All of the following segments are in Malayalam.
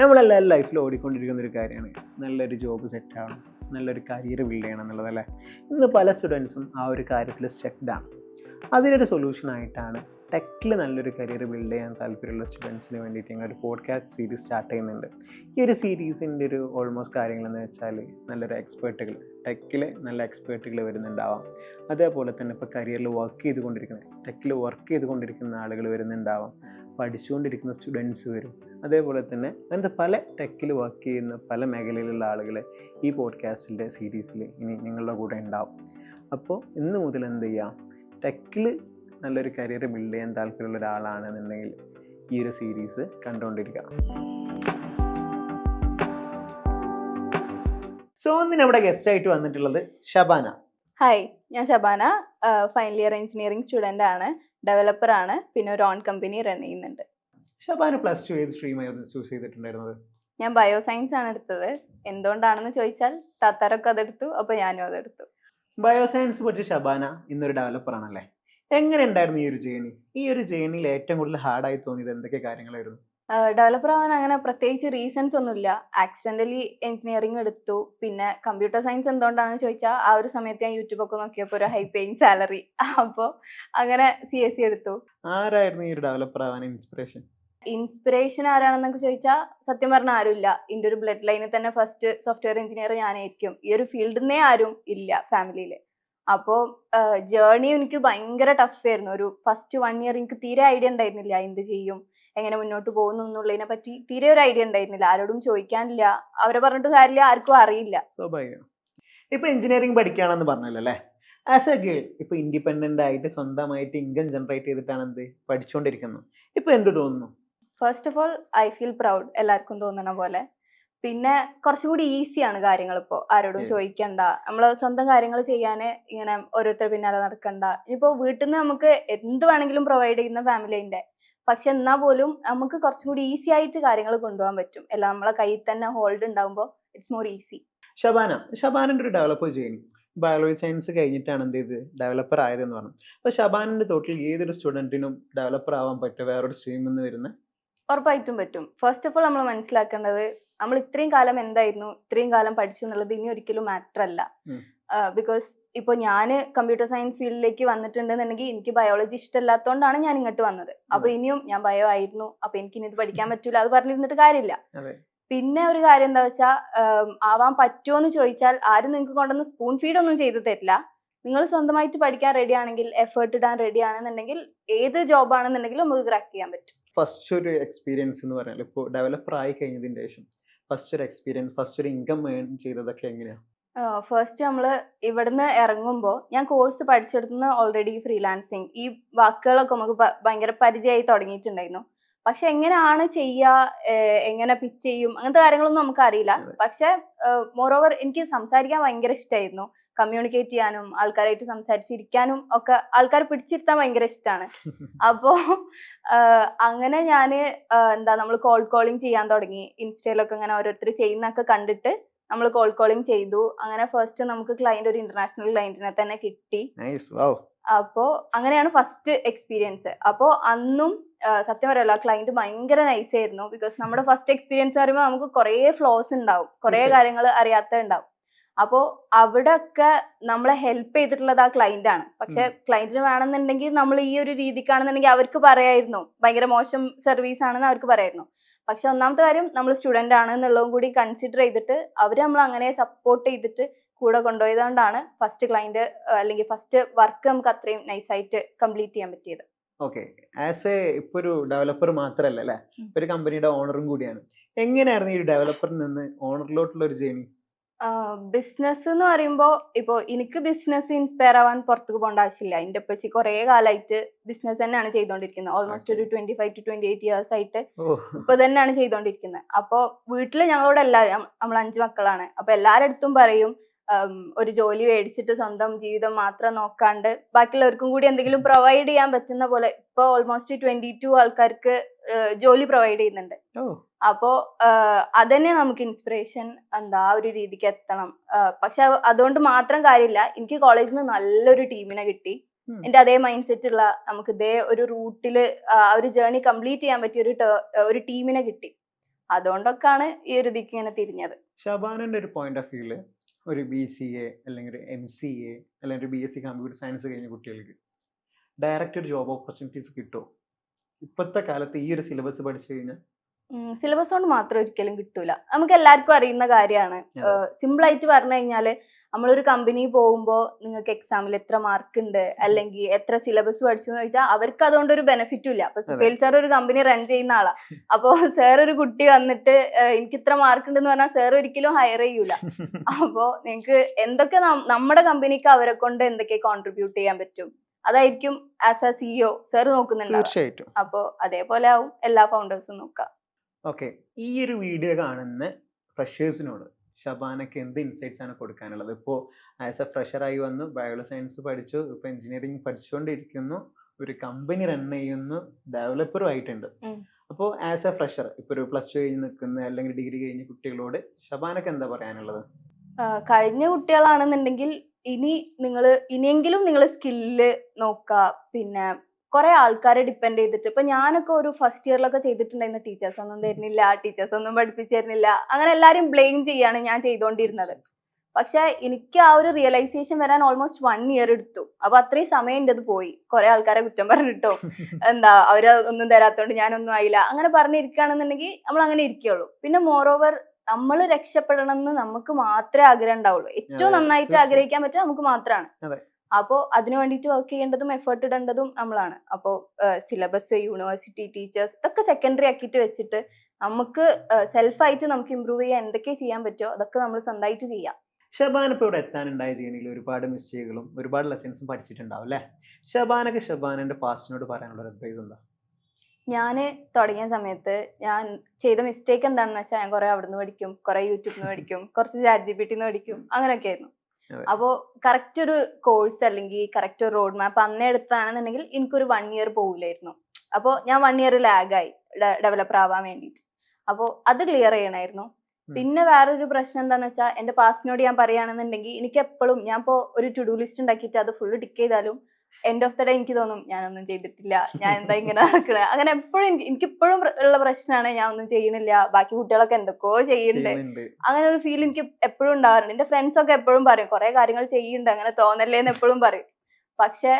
നമ്മളെല്ലാവരും ലൈഫിൽ ഓടിക്കൊണ്ടിരിക്കുന്ന ഒരു കാര്യമാണ് നല്ലൊരു ജോബ് സെറ്റ് ആവണം, നല്ലൊരു കരിയർ ബിൽഡ് ചെയ്യണം എന്നുള്ളതല്ലേ. ഇന്ന് പല സ്റ്റുഡൻസും ആ ഒരു കാര്യത്തിൽ സ്റ്റക്ഡാണ്. അതിനൊരു സൊല്യൂഷനായിട്ടാണ് ടെക്കിൽ നല്ലൊരു കരിയർ ബിൽഡ് ചെയ്യാൻ താല്പര്യമുള്ള സ്റ്റുഡൻസിന് വേണ്ടിയിട്ട് ഞങ്ങൾ ഒരു പോഡ്കാസ്റ്റ് സീരീസ് സ്റ്റാർട്ട് ചെയ്യുന്നുണ്ട്. ഈ ഒരു സീരീസിൻ്റെ ഒരു ഓൾമോസ്റ്റ് കാര്യങ്ങളെന്ന് വെച്ചാൽ നല്ലൊരു എക്സ്പേർട്ടുകൾ, ടെക്കിൽ നല്ല എക്സ്പേർട്ടുകൾ വരുന്നുണ്ടാവാം. അതേപോലെ തന്നെ ഇപ്പോൾ കരിയറിൽ ടെക്കിൽ വർക്ക് ചെയ്തുകൊണ്ടിരിക്കുന്ന ആളുകൾ വരുന്നുണ്ടാവാം, പഠിച്ചുകൊണ്ടിരിക്കുന്ന സ്റ്റുഡൻസ് വരും. അതേപോലെ തന്നെ അങ്ങനത്തെ പല ടെക്കിൽ വർക്ക് ചെയ്യുന്ന പല മേഖലയിലുള്ള ആളുകൾ ഈ പോഡ്കാസ്റ്റിൻ്റെ സീരീസിൽ ഇനി നിങ്ങളുടെ കൂടെ ഉണ്ടാവും. അപ്പോൾ ഇന്ന് മുതൽ എന്ത് ചെയ്യാം, ടെക്കിൽ നല്ലൊരു കരിയർ ബിൽഡ് ചെയ്യാൻ താല്പര്യമുള്ള ഒരാളാണെന്നുണ്ടെങ്കിൽ ഈ ഒരു സീരീസ് കണ്ടുകൊണ്ടിരിക്കുക. സോ ഇന്ന് നമ്മുടെ ഗസ്റ്റായിട്ട് വന്നിട്ടുള്ളത് ഷബാന. ഹായ്, ഞാൻ Shabana, final year engineering student ആണ്, ഡെവലപ്പർ ആണ്, പിന്നെ ഒരു ഓൺ കമ്പനി റൺ ചെയ്യുന്നുണ്ട്. ഷബാന പ്ലസ് ടു ഏത് സ്ട്രീമായിരുന്നു ചൂസ് ചെയ്തിട്ടുണ്ടായിരുന്നത്? ഞാൻ ബയോസയൻസ് ആണ് എടുത്തത്. എന്തുകൊണ്ടാണെന്ന് ചോദിച്ചാൽ താത്താരൊക്കെ അതെടുത്തു, അപ്പോൾ ഞാനും അതെടുത്തു. ബയോസയൻസ് പഠിച്ച ഷബാന ഇന്നൊരു ഡെവലപ്പർ ആണല്ലേ. എങ്ങനെ ഉണ്ടായിരുന്നു ഈ ഒരു ജേണിയിൽ ഏറ്റവും കൂടുതൽ ഹാർഡായി തോന്നിയത് എന്തൊക്കെ കാര്യങ്ങളായിരുന്നു? ഡെവലപ്പർ ആവാൻ അങ്ങനെ പ്രത്യേകിച്ച് റീസൺസ് ഒന്നുമില്ല. ആക്സിഡൻ്റലി എഞ്ചിനീയറിംഗ് എടുത്തു. പിന്നെ കമ്പ്യൂട്ടർ സയൻസ് എന്തുകൊണ്ടാണെന്ന് ചോദിച്ചാൽ ആ ഒരു സമയത്ത് ഞാൻ യൂട്യൂബൊക്കെ നോക്കിയപ്പോൾ ഒരു ഹൈ പേയിങ് സാലറി, അപ്പോൾ അങ്ങനെ CSE എടുത്തു. ആരായിരുന്നു ഈ ഒരു ഡെവലപ്പർ ആവാൻ ഇൻസ്പിറേഷൻ ആരാണെന്നൊക്കെ ചോദിച്ചാൽ സത്യം പറഞ്ഞാൽ ആരുമില്ല. ഇതിൻ്റെ ഒരു ബ്ലഡ് ലൈനിൽ തന്നെ ഫസ്റ്റ് സോഫ്റ്റ്വെയർ എഞ്ചിനീയർ ഞാനായിരിക്കും. ഈ ഒരു ഫീൽഡിൽ നിന്നേ ആരും ഇല്ല ഫാമിലിയിൽ. അപ്പോൾ ജേർണി എനിക്ക് ഭയങ്കര ടഫ് ആയിരുന്നു. ഒരു ഫസ്റ്റ് 1 year എനിക്ക് തീരെ ഐഡിയ ഉണ്ടായിരുന്നില്ല എന്ത് ചെയ്യും, എങ്ങനെ മുന്നോട്ട് പോകുന്നു എന്നുള്ളതിനെ പറ്റി തീരെ ഒരു ഐഡിയ ഉണ്ടായിരുന്നില്ല. ആരോടും ചോദിക്കാനില്ല, അവരെ പറഞ്ഞിട്ട് കാര്യമില്ല, ആർക്കും അറിയില്ല. സ്വാഭാവികം. ഇപ്പൊ എഞ്ചിനീയറിംഗ് പഠിക്കുകയാണെന്ന് പറഞ്ഞല്ലോ അല്ലേ. ആസ് എ ഗേൾ ഇപ്പൊ ഇൻഡിപെൻഡന്റ് ആയിട്ട് സ്വന്തമായിട്ട് ഇൻകം ജനറേറ്റ് ചെയ്തിട്ടാണ് എന്ത് പഠിച്ചുകൊണ്ടിരിക്കുന്നത്. ഇപ്പൊ എന്ത് തോന്നുന്നു? First of all I feel proud, എല്ലാവർക്കും തോന്നണ പോലെ. പിന്നെ കുറച്ചുകൂടി ഈസിയാണ് കാര്യങ്ങൾ. ഇപ്പോൾ ആരോടും ചോദിക്കണ്ട, നമ്മൾ സ്വന്തം കാര്യങ്ങൾ ചെയ്യാൻ ഇങ്ങനെ ഓരോരുത്തർ പിന്നാലെ നടക്കണ്ട. ഇനിയിപ്പോൾ വീട്ടിൽ നിന്ന് നമുക്ക് എന്ത് വേണമെങ്കിലും പ്രൊവൈഡ് ചെയ്യുന്ന ഫാമിലിൻ്റെ, പക്ഷെ എന്നാൽ പോലും നമുക്ക് കുറച്ചുകൂടി ഈസി ആയിട്ട് കാര്യങ്ങൾ കൊണ്ടുപോകാൻ പറ്റും. എല്ലാം നമ്മളെ കയ്യിൽ തന്നെ ഹോൾഡ് ഉണ്ടാകുമ്പോൾ ഇറ്റ്സ് മോർ ഈസി. ഷബാനന്റെ ഒരു ഡെവലപ്പർ ചെയ്യുന്നു, ബയോളജി സയൻസ് കഴിഞ്ഞിട്ടാണ് എന്ത് ചെയ്ത് ഡെവലപ്പർ ആയതെന്ന് പറഞ്ഞു. അപ്പോൾ ഷബാനന്റെ തോട്ടിൽ ഏതൊരു സ്റ്റുഡൻറ്റിനും ഡെവലപ്പർ ആവാൻ പറ്റും വേറൊരു സ്ട്രീമിൽ നിന്ന് വരുന്ന? ഉറപ്പായിട്ടും പറ്റും. ഫസ്റ്റ് ഓഫ് ഓൾ നമ്മൾ മനസ്സിലാക്കേണ്ടത് നമ്മൾ ഇത്രയും കാലം എന്തായിരുന്നു, ഇത്രയും കാലം പഠിച്ചു എന്നുള്ളത് ഇനി ഒരിക്കലും മാറ്റർ അല്ല. ബിക്കോസ് ഇപ്പോൾ ഞാൻ കമ്പ്യൂട്ടർ സയൻസ് ഫീൽഡിലേക്ക് വന്നിട്ടുണ്ടെന്നുണ്ടെങ്കിൽ എനിക്ക് ബയോളജി ഇഷ്ടമല്ലാത്തതുകൊണ്ടാണ് ഞാൻ ഇങ്ങോട്ട് വന്നത്. അപ്പോൾ ഇനിയും ഞാൻ ബയോ ആയിരുന്നു, അപ്പോൾ എനിക്ക് ഇനി ഇത് പഠിക്കാൻ പറ്റൂല, അത് പറഞ്ഞിരുന്നിട്ട് കാര്യമില്ല. പിന്നെ ഒരു കാര്യം എന്താ വെച്ചാൽ, ആവാൻ പറ്റുമോ എന്ന് ചോദിച്ചാൽ ആരും നിങ്ങൾക്ക് കൊണ്ടുവന്ന് സ്പൂൺ ഫീഡ് ഒന്നും ചെയ്തു തരില്ല. നിങ്ങൾ സ്വന്തമായിട്ട് പഠിക്കാൻ റെഡി ആണെങ്കിൽ, എഫേർട്ട് ഇടാൻ റെഡി ആണെന്നുണ്ടെങ്കിൽ ഏത് ജോബ് ആണെന്നുണ്ടെങ്കിലും നമുക്ക് ക്രാക്ക് ചെയ്യാൻ പറ്റും. ഫസ്റ്റ് ഒരു എക്സ്പീരിയൻസ് എന്ന് പറഞ്ഞാൽ ഇപ്പോൾ ഡെവലപ്പർ ആയി കഴിഞ്ഞതിന് ശേഷം ഫസ്റ്റ് ഒരു എക്സ്പീരിയൻസ്, ഫസ്റ്റ് ഒരു ഇൻകം ഏൺ ചെയ്തതൊക്കെ എങ്ങനെയാണ്? ഫസ്റ്റ് നമ്മൾ ഇവിടുന്ന് ഇറങ്ങുമ്പോൾ ഞാൻ കോഴ്സ് പഠിച്ചെടുത്തുന്ന ഓൾറെഡി ഫ്രീലാൻസിങ്, ഈ വാക്കുകളൊക്കെ നമുക്ക് ഭയങ്കര പരിചയമായി തുടങ്ങിയിട്ടുണ്ടായിരുന്നു. പക്ഷെ എങ്ങനെയാണ് ചെയ്യുക, എങ്ങനെ പിച്ച് ചെയ്യും, അങ്ങനത്തെ കാര്യങ്ങളൊന്നും നമുക്ക് അറിയില്ല. പക്ഷെ മോറോവർ എനിക്ക് സംസാരിക്കാൻ ഭയങ്കര ഇഷ്ടമായിരുന്നു. കമ്മ്യൂണിക്കേറ്റ് ചെയ്യാനും ആൾക്കാരായിട്ട് സംസാരിച്ചിരിക്കാനും ഒക്കെ ആൾക്കാരെ പിടിച്ചിരുത്താൻ ഭയങ്കര ഇഷ്ടമാണ്. അപ്പോൾ അങ്ങനെ ഞാൻ നമ്മൾ കോൾ കോളിങ് ചെയ്യാൻ തുടങ്ങി. ഇൻസ്റ്റയിലൊക്കെ ഇങ്ങനെ ഓരോരുത്തർ ചെയ്യുന്നതൊക്കെ കണ്ടിട്ട് നമ്മൾ കോൾ കോളിങ് ചെയ്തു. അങ്ങനെ ഫസ്റ്റ് നമുക്ക് ക്ലയന്റ്, ഒരു ഇന്റർനാഷണൽ ക്ലയന്റിനെ തന്നെ കിട്ടി. അപ്പോൾ അങ്ങനെയാണ് ഫസ്റ്റ് എക്സ്പീരിയൻസ്. അപ്പോൾ അന്നും സത്യം പറയല്ലോ, ക്ലയന്റ് ഭയങ്കര നൈസ് ആയിരുന്നു. ബിക്കോസ് നമ്മുടെ ഫസ്റ്റ് എക്സ്പീരിയൻസ് പറയുമ്പോൾ നമുക്ക് കുറേ ഫ്ലോസ് ഉണ്ടാവും, കുറേ കാര്യങ്ങൾ അറിയാത്ത ഉണ്ടാവും. അപ്പോൾ അവിടെ ഒക്കെ നമ്മളെ ഹെൽപ്പ് ചെയ്തിട്ടുള്ളത് ആ ക്ലയന്റ് ആണ്. പക്ഷെ ക്ലയന്റിന് വേണമെന്നുണ്ടെങ്കിൽ നമ്മൾ ഈ ഒരു രീതിക്കാണെന്നുണ്ടെങ്കിൽ അവർക്ക് പറയായിരുന്നു ഭയങ്കര മോശം സർവീസ് ആണെന്ന് അവർക്ക് പറയായിരുന്നു. പക്ഷെ ഒന്നാമത്തെ കാര്യം നമ്മൾ സ്റ്റുഡൻ്റ് ആണ് എന്നുള്ളതും കൂടി കൺസിഡർ ചെയ്തിട്ട് അവർ നമ്മൾ അങ്ങനെ സപ്പോർട്ട് ചെയ്തിട്ട് കൂടെ കൊണ്ടുപോയതുകൊണ്ടാണ് ഫസ്റ്റ് ക്ലയന്റ് അല്ലെങ്കിൽ ഫസ്റ്റ് വർക്ക് നമുക്ക് അത്രയും നൈസായിട്ട് കംപ്ലീറ്റ് ചെയ്യാൻ പറ്റിയത്. ഓക്കെ, ആസ് എ ഇപ്പോൾ ഒരു ഡെവലപ്പർ മാത്രമല്ല അല്ലേ, ഒരു കമ്പനിയുടെ ഓണറും കൂടിയാണ്. എങ്ങനെയായിരുന്നു ഈ ഡെവലപ്പറിൽ നിന്ന് ഓണറിലോട്ടുള്ള ഒരു ജേണി? ബിസിനസ് എന്ന് പറയുമ്പോൾ ഇപ്പോൾ എനിക്ക് ബിസിനസ് ഇൻസ്പയർ ആവാൻ പുറത്തേക്ക് പോകേണ്ട ആവശ്യമില്ല. എൻ്റെ ഉപ്പച്ചി കുറേ കാലമായിട്ട് ബിസിനസ് തന്നെയാണ് ചെയ്തുകൊണ്ടിരിക്കുന്നത്. ഓൾമോസ്റ്റ് ഒരു 25 to 28 years ആയിട്ട് ഇപ്പൊ തന്നെയാണ് ചെയ്തുകൊണ്ടിരിക്കുന്നത്. അപ്പോൾ വീട്ടിൽ ഞങ്ങളോട് എല്ലാവരും, നമ്മൾ 5 മക്കളാണ്, അപ്പോൾ എല്ലാവരുടെ അടുത്തും പറയും ഒരു ജോലി മേടിച്ചിട്ട് സ്വന്തം ജീവിതം മാത്രം നോക്കാണ്ട് ബാക്കിയുള്ളവർക്കും കൂടി എന്തെങ്കിലും പ്രൊവൈഡ് ചെയ്യാൻ പറ്റുന്ന പോലെ. ഇപ്പോൾ ഓൾമോസ്റ്റ് 22 ആൾക്കാർക്ക് ജോലി പ്രൊവൈഡ് ചെയ്യുന്നുണ്ട്. അപ്പോൾ അതന്നെ നമുക്ക് ഇൻസ്പിറേഷൻ, ആ ഒരു രീതിക്ക് എത്തണം. പക്ഷെ അതുകൊണ്ട് മാത്രം കാര്യമില്ല. എനിക്ക് കോളേജിൽ നിന്ന് നല്ലൊരു ടീമിനെ കിട്ടി. എന്റെ അതേ മൈൻഡ് സെറ്റ് ഉള്ള, നമുക്ക് ഇതേ ഒരു റൂട്ടിൽ ആ ഒരു ജേർണി കംപ്ലീറ്റ് ചെയ്യാൻ പറ്റിയ ഒരു ടീമിനെ കിട്ടി. അതുകൊണ്ടൊക്കെയാണ് ഈ ഒരു ഇതിക്ക് ഇങ്ങനെ തിരിഞ്ഞത്. ഷബാനന്റെ ഒരു പോയിന്റ് ഓഫ് വ്യൂല് ഒരു BCA അല്ലെങ്കിൽ ഒരു MCA അല്ലെങ്കിൽ ഒരു BSc കമ്പ്യൂട്ടർ സയൻസ് കഴിഞ്ഞ കുട്ടികൾക്ക് ഡയറക്റ്റ് ഒരു ജോബ് ഓപ്പർച്യൂണിറ്റീസ് കിട്ടുമോ ഇപ്പോഴത്തെ കാലത്ത് ഈ ഒരു സിലബസ് പഠിച്ചു കഴിഞ്ഞാൽ? സിലബസ് കൊണ്ട് മാത്രം ഒരിക്കലും കിട്ടൂല. നമുക്ക് എല്ലാവർക്കും അറിയുന്ന കാര്യമാണ്. സിമ്പിൾ ആയിട്ട് പറഞ്ഞു കഴിഞ്ഞാല് നമ്മളൊരു കമ്പനി പോകുമ്പോൾ നിങ്ങൾക്ക് എക്സാമിൽ എത്ര മാർക്ക് ഉണ്ട് അല്ലെങ്കിൽ എത്ര സിലബസ് പഠിച്ചു എന്ന് ചോദിച്ചാൽ അവർക്ക് അതുകൊണ്ട് ഒരു ബെനിഫിറ്റും ഇല്ല. അപ്പൊ സുഹേൽ സാർ ഒരു കമ്പനി റൺ ചെയ്യുന്ന ആളാ. അപ്പൊ സാർ ഒരു കുട്ടി വന്നിട്ട് എനിക്ക് ഇത്ര മാർക്ക് ഉണ്ടെന്ന് പറഞ്ഞാൽ സാർ ഒരിക്കലും ഹയർ ചെയ്യൂല. അപ്പോ നിങ്ങൾക്ക് എന്തൊക്കെ നമ്മുടെ കമ്പനിക്ക് അവരെ കൊണ്ട് എന്തൊക്കെ കോൺട്രിബ്യൂട്ട് ചെയ്യാൻ പറ്റും അതായിരിക്കും ആസ് എ CEO സാർ നോക്കുന്നുണ്ട്. തീർച്ചയായിട്ടും. അപ്പോ അതേപോലെ ആവും എല്ലാ ഫൗണ്ടേഴ്സും നോക്കുക. ഓക്കെ, ഈ ഒരു വീഡിയോ കാണുന്ന ഫ്രഷേഴ്സിനോട് ഷബാനക്ക് എന്ത് ഇൻസൈറ്റ്സ് ആണ് കൊടുക്കാനുള്ളത്? ഇപ്പോൾ ആസ് എ ഫ്രഷറായി വന്നു, ബയോ സയൻസ് പഠിച്ചു, ഇപ്പോൾ എഞ്ചിനീയറിംഗ് പഠിച്ചുകൊണ്ടിരിക്കുന്നു, ഒരു കമ്പനി റൺ ചെയ്യുന്നു, ഡെവലപ്പറും ആയിട്ടുണ്ട്. അപ്പോൾ ആസ് എ ഫ്രഷർ ഇപ്പോൾ ഒരു +2 കഴിഞ്ഞ് നിൽക്കുന്ന അല്ലെങ്കിൽ ഡിഗ്രി കഴിഞ്ഞ കുട്ടികളോട് ഷബാനക്ക് എന്താ പറയാനുള്ളത്? കഴിഞ്ഞ കുട്ടികളാണെന്നുണ്ടെങ്കിൽ ഇനിയെങ്കിലും നിങ്ങൾ സ്കില്ല് നോക്കുക. പിന്നെ കുറെ ആൾക്കാരെ ഡിപ്പെൻഡ് ചെയ്തിട്ട് ഇപ്പൊ ഞാനൊക്കെ ഒരു ഫസ്റ്റ് ഇയറിലൊക്കെ ചെയ്തിട്ടുണ്ടായിരുന്ന ടീച്ചേഴ്സ് ഒന്നും തരുന്നില്ല, ടീച്ചേഴ്സ് ഒന്നും പഠിപ്പിച്ചു തരുന്നില്ല, അങ്ങനെ എല്ലാരും ബ്ലെയിം ചെയ്യാണ് ഞാൻ ചെയ്തുകൊണ്ടിരുന്നത്. പക്ഷെ എനിക്ക് ആ ഒരു റിയലൈസേഷൻ വരാൻ ഓൾമോസ്റ്റ് 1 ഇയർ എടുത്തു. അപ്പൊ അത്രയും സമയം എൻ്റെ അത് പോയി. കുറെ ആൾക്കാരെ കുറ്റം പറഞ്ഞിട്ടോ അവര് ഒന്നും തരാത്തോണ്ട് ഞാനൊന്നും ആയില്ല അങ്ങനെ പറഞ്ഞിരിക്കുകയാണെന്നുണ്ടെങ്കിൽ നമ്മൾ അങ്ങനെ ഇരിക്കുള്ളൂ. പിന്നെ മോറോവർ നമ്മൾ രക്ഷപ്പെടണം എന്ന് നമുക്ക് മാത്രമേ ആഗ്രഹം ഉണ്ടാവുള്ളൂ. ഏറ്റവും നന്നായിട്ട് ആഗ്രഹിക്കാൻ പറ്റുക നമുക്ക് മാത്രമാണ്. അപ്പോ അതിനു വേണ്ടിയിട്ട് വർക്ക് ചെയ്യേണ്ടതും എഫേർട്ട് ഇടേണ്ടതും നമ്മളാണ്. അപ്പോൾ സിലബസ്, യൂണിവേഴ്സിറ്റി, ടീച്ചേഴ്സ് ഇതൊക്കെ സെക്കൻഡറി ആക്കിയിട്ട് വെച്ചിട്ട് നമുക്ക് സെൽഫായിട്ട് നമുക്ക് ഇമ്പ്രൂവ് ചെയ്യാൻ എന്തൊക്കെ ചെയ്യാൻ പറ്റുമോ അതൊക്കെ നമ്മൾ സ്വന്തമായിട്ട് ചെയ്യാം. ഷബാന ഇപ്പോൾ ഇവിടെ എത്താനുണ്ടായ ജേണിയിൽ ഒരുപാട് മിസ്റ്റേക്കുകളും ഒരുപാട് ലെസൺസും പഠിച്ചിട്ടുണ്ടാവും അല്ലേ? ഷബാനന്റെ പാസ്റ്റിനോട് പറയാനുള്ള അഡ്വൈസ് എന്താ? ഞാൻ തുടങ്ങിയ സമയത്ത് ഞാൻ ചെയ്ത മിസ്റ്റേക്ക് എന്താണെന്ന് വെച്ചാൽ ഞാൻ കുറെ അവിടുന്ന് പഠിക്കും, കുറെ യൂട്യൂബിൽ നിന്ന് പഠിക്കും, കുറച്ച് ChatGPT പഠിക്കും, അങ്ങനെയൊക്കെ ആയിരുന്നു. അപ്പോ കറക്റ്റ് ഒരു കോഴ്സ് അല്ലെങ്കിൽ കറക്റ്റ് ഒരു റോഡ് മാപ്പ് അന്നേ എടുത്താണെന്നുണ്ടെങ്കിൽ എനിക്കൊരു 1 ഇയർ പോകില്ലായിരുന്നു. അപ്പോൾ ഞാൻ 1 ഇയർ ലാഗായി ഡെവലപ്പർ ആവാൻ വേണ്ടിയിട്ട്. അപ്പോൾ അത് ക്ലിയർ ചെയ്യണമായിരുന്നു. പിന്നെ വേറൊരു പ്രശ്നം എന്താന്ന് വെച്ചാൽ എന്റെ പാസ്റ്റിനോട് ഞാൻ പറയുകയാണെന്നുണ്ടെങ്കിൽ എനിക്ക് എപ്പോഴും ഞാൻ ഇപ്പോൾ ഒരു ടു ഡു ലിസ്റ്റ് ഉണ്ടാക്കിയിട്ട് അത് ഫുള്ള് ടിക്ക് ചെയ്താലും എൻഡ് ഓഫ് ദ ഡേ എനിക്ക് തോന്നും ഞാനൊന്നും ചെയ്തിട്ടില്ല, ഞാൻ എന്താ ഇങ്ങനെ നടക്കണേ. അങ്ങനെ എപ്പോഴും എനിക്കിപ്പോഴും ഉള്ള പ്രശ്നമാണ് ഞാൻ ഒന്നും ചെയ്യണില്ല, ബാക്കി കുട്ടികളൊക്കെ എന്തൊക്കെയോ ചെയ്യുന്നുണ്ട്, അങ്ങനെ ഒരു ഫീൽ എനിക്ക് എപ്പോഴും ഉണ്ടാവാറുണ്ട്. എന്റെ ഫ്രണ്ട്സ് ഒക്കെ എപ്പോഴും പറയും കുറെ കാര്യങ്ങൾ ചെയ്യുന്നുണ്ട്, അങ്ങനെ തോന്നല്ലേ എന്ന് എപ്പോഴും പറയും. പക്ഷെ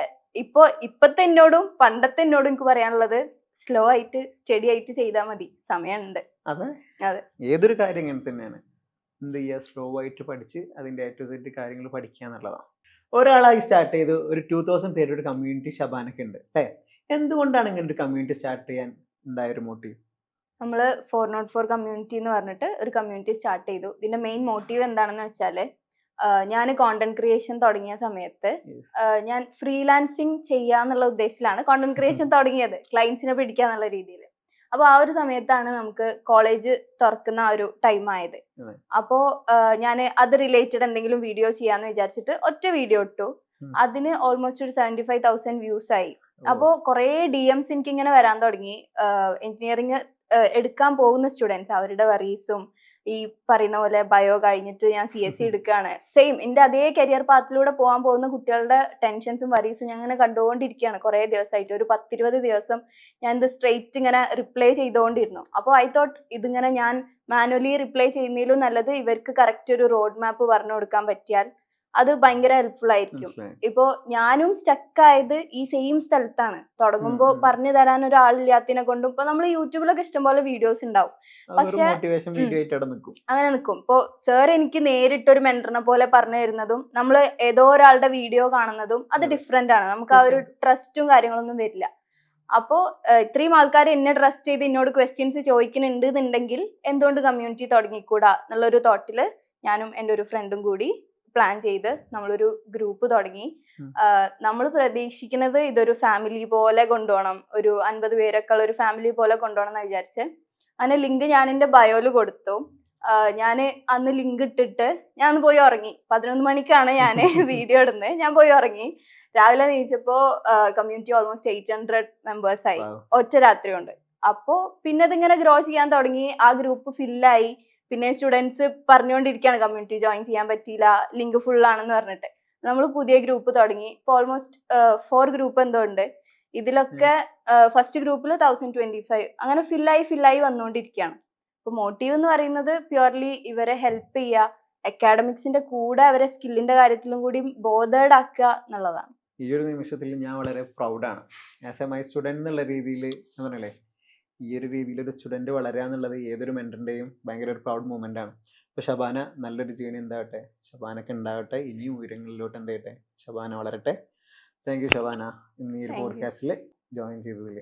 ഇപ്പത്തെ എന്നോടും പണ്ടത്തെ എന്നോടും എനിക്ക് പറയാനുള്ളത് സ്ലോ ആയിട്ട് സ്റ്റഡി ആയിട്ട് ചെയ്താൽ മതി, സമയമുണ്ട്. അതെ, ഏതൊരു കാര്യം ഇങ്ങനെ തന്നെയാണ്. എന്ത് ചെയ്യുക, സ്ലോ ആയിട്ട് പഠിച്ച് അതിന്റെ A to Z കാര്യങ്ങൾ പഠിക്കുക എന്നുള്ളതാണ്. ഒരാളായി സ്റ്റാർട്ട് ചെയ്ത് ഒരു 2000 പേരുടെ കമ്മ്യൂണിറ്റി ഷബാനൊക്കെ ഉണ്ട് അല്ലേ? എന്തുകൊണ്ടാണ് ഇങ്ങനെ ഒരു കമ്മ്യൂണിറ്റി സ്റ്റാർട്ട് ചെയ്യാൻ ഉണ്ടായ ഒരു മോട്ടീവ്? നമ്മള് 404 കമ്മ്യൂണിറ്റി എന്ന് പറഞ്ഞിട്ട് ഒരു കമ്മ്യൂണിറ്റി സ്റ്റാർട്ട് ചെയ്തു. ഇതിന്റെ മെയിൻ മോട്ടീവ് എന്താണെന്ന് വെച്ചാല് ഞാൻ കോണ്ടന്റ് ക്രിയേഷൻ തുടങ്ങിയ സമയത്ത് ഞാൻ ഫ്രീലാൻസിങ് ചെയ്യാന്നുള്ള ഉദ്ദേശത്തിലാണ് കോണ്ടന്റ് ക്രിയേഷൻ തുടങ്ങിയത്, ക്ലയൻസിനെ പിടിക്കാന്നുള്ള രീതിയിൽ. അപ്പൊ ആ ഒരു സമയത്താണ് നമുക്ക് കോളേജ് തുറക്കുന്ന ആ ഒരു ടൈം ആയത്. അപ്പോ ഞാൻ അത് റിലേറ്റഡ് എന്തെങ്കിലും വീഡിയോ ചെയ്യാന്ന് വിചാരിച്ചിട്ട് ഒറ്റ വീഡിയോ ഇട്ടു. അതിന് ഓൾമോസ്റ്റ് ഒരു 75,000 വ്യൂസ് ആയി. അപ്പോ കുറെ DMs എനിക്ക് ഇങ്ങനെ വരാൻ തുടങ്ങി. എഞ്ചിനീയറിംഗ് എടുക്കാൻ പോകുന്ന സ്റ്റുഡൻസ് അവരുടെ വറീസും ഈ പറയുന്ന പോലെ ബയോ കഴിഞ്ഞിട്ട് ഞാൻ CSC എടുക്കുകയാണ്, സെയിം എന്റെ അതേ കരിയർ പാത്തിലൂടെ പോകാൻ പോകുന്ന കുട്ടികളുടെ ടെൻഷൻസും വറീസും ഞാൻ ഇങ്ങനെ കണ്ടുകൊണ്ടിരിക്കുകയാണ് കുറെ ദിവസമായിട്ട്. ഒരു 10-20 ദിവസം ഞാൻ ഇത് സ്ട്രെയിറ്റ് ഇങ്ങനെ റിപ്ലൈ ചെയ്തുകൊണ്ടിരുന്നു. അപ്പോൾ ഐ തോട്ട് ഇതിങ്ങനെ ഞാൻ മാനുവലി റിപ്ലൈ ചെയ്യുന്നതിലും നല്ലത് ഇവർക്ക് കറക്റ്റ് ഒരു റോഡ് മാപ്പ് പറഞ്ഞു കൊടുക്കാൻ പറ്റിയാൽ അത് ഭയങ്കര ഹെൽപ്ഫുൾ ആയിരിക്കും. ഇപ്പോ ഞാനും സ്റ്റക്ക് ആയത് ഈ സെയിം സ്ഥലത്താണ്. തുടങ്ങുമ്പോ പറഞ്ഞു തരാൻ ഒരാളില്ലാത്തിനെ കൊണ്ടും ഇപ്പൊ നമ്മൾ യൂട്യൂബിലൊക്കെ ഇഷ്ടംപോലെ വീഡിയോസ് ഉണ്ടാവും, പക്ഷെ അങ്ങനെ നിൽക്കും. ഇപ്പൊ സാർ എനിക്ക് നേരിട്ട് ഒരു മെന്ററിനെ പോലെ പറഞ്ഞു തരുന്നതും നമ്മൾ ഏതോ ഒരാളുടെ വീഡിയോ കാണുന്നതും അത് ഡിഫറെന്റ് ആണ്. നമുക്ക് ആ ഒരു ട്രസ്റ്റും കാര്യങ്ങളൊന്നും വരില്ല. അപ്പോ ഇത്രയും ആൾക്കാർ എന്നെ ട്രസ്റ്റ് ചെയ്ത് എന്നോട് ക്വസ്റ്റ്യൻസ് ചോദിക്കുന്നുണ്ട് എന്നുണ്ടെങ്കിൽ എന്തുകൊണ്ട് കമ്മ്യൂണിറ്റി തുടങ്ങിക്കൂടാ എന്നുള്ളൊരു തോട്ടില് ഞാനും എൻ്റെ ഒരു ഫ്രണ്ടും കൂടി പ്ലാൻ ചെയ്ത് നമ്മളൊരു ഗ്രൂപ്പ് തുടങ്ങി. നമ്മൾ പ്രതീക്ഷിക്കുന്നത് ഇതൊരു ഫാമിലി പോലെ കൊണ്ടുപോകണം, ഒരു 50 പേരൊക്കെ ഉള്ള ഒരു ഫാമിലി പോലെ കൊണ്ടുപോകണം എന്ന് വിചാരിച്ച് അങ്ങനെ ലിങ്ക് ഞാൻ എൻ്റെ ബയോയില് കൊടുത്തു. ഞാൻ അന്ന് ലിങ്ക് ഇട്ടിട്ട് ഞാൻ പോയി ഉറങ്ങി. 11 മണിക്കാണ് ഞാൻ വീഡിയോ ഇടുന്നത്. ഞാൻ പോയി ഉറങ്ങി. രാവിലെ നീച്ചപ്പോ കമ്മ്യൂണിറ്റി ഓൾമോസ്റ്റ് 800 മെമ്പേഴ്സ് ആയി ഒറ്റ രാത്രി കൊണ്ട്. അപ്പോ പിന്നെ അതിങ്ങനെ ഗ്രോ ചെയ്യാൻ തുടങ്ങി. ആ ഗ്രൂപ്പ് ഫില്ലായി. പിന്നെ സ്റ്റുഡൻസ് പറഞ്ഞുകൊണ്ടിരിക്കുകയാണ് കമ്മ്യൂണിറ്റി ജോയിൻ ചെയ്യാൻ പറ്റിയില്ല, ലിങ്ക് ഫുൾ ആണെന്ന് പറഞ്ഞിട്ട്. നമ്മൾ പുതിയ ഗ്രൂപ്പ് തുടങ്ങി. ഇപ്പോൾ ഓൾമോസ്റ്റ് 4 ഗ്രൂപ്പ് എന്തോ ഉണ്ട്. ഇതിലൊക്കെ ഫസ്റ്റ് ഗ്രൂപ്പിൽ 1025 അങ്ങനെ ഫില്ലായി വന്നുകൊണ്ടിരിക്കുകയാണ്. ഇപ്പൊ മോട്ടീവ് എന്ന് പറയുന്നത് പ്യുവർലി ഇവരെ ഹെൽപ്പ് ചെയ്യുക, അക്കാഡമിക്സിന്റെ കൂടെ അവരെ സ്കില്ലിന്റെ കാര്യത്തിലും കൂടി ബോധേഡ് ആക്കുക എന്നുള്ളതാണ്. ഈ ഒരു നിമിഷത്തിൽ ഞാൻ വളരെ പ്രൗഡാണ്. ആസ് എ മൈ സ്റ്റുഡൻറ് എന്നുള്ള രീതിയിൽ ഞാൻ പറഞ്ഞില്ലേ, ഈ ഒരു രീതിയിൽ ഒരു സ്റ്റുഡൻറ്റ് വളരുക എന്നുള്ളത് ഏതൊരു മെൻറ്ററിൻ്റെയും ഭയങ്കര ഒരു പ്രൗഡ് മൂമെൻ്റ് ആണ്. അപ്പോൾ ഷബാന നല്ലൊരു ജേണി എന്താവട്ടെ, ഷബാനക്ക് ഉണ്ടാവട്ടെ, ഇനിയും ഉയരങ്ങളിലോട്ട് എന്ത് ചെയ്യട്ടെ, ഷബാന വളരട്ടെ. താങ്ക് യു ഷബാന, ഇന്ന് ഈ ഒരു Thank you. പോഡ്കാസ്റ്റിൽ ജോയിൻ ചെയ്തതിൽ.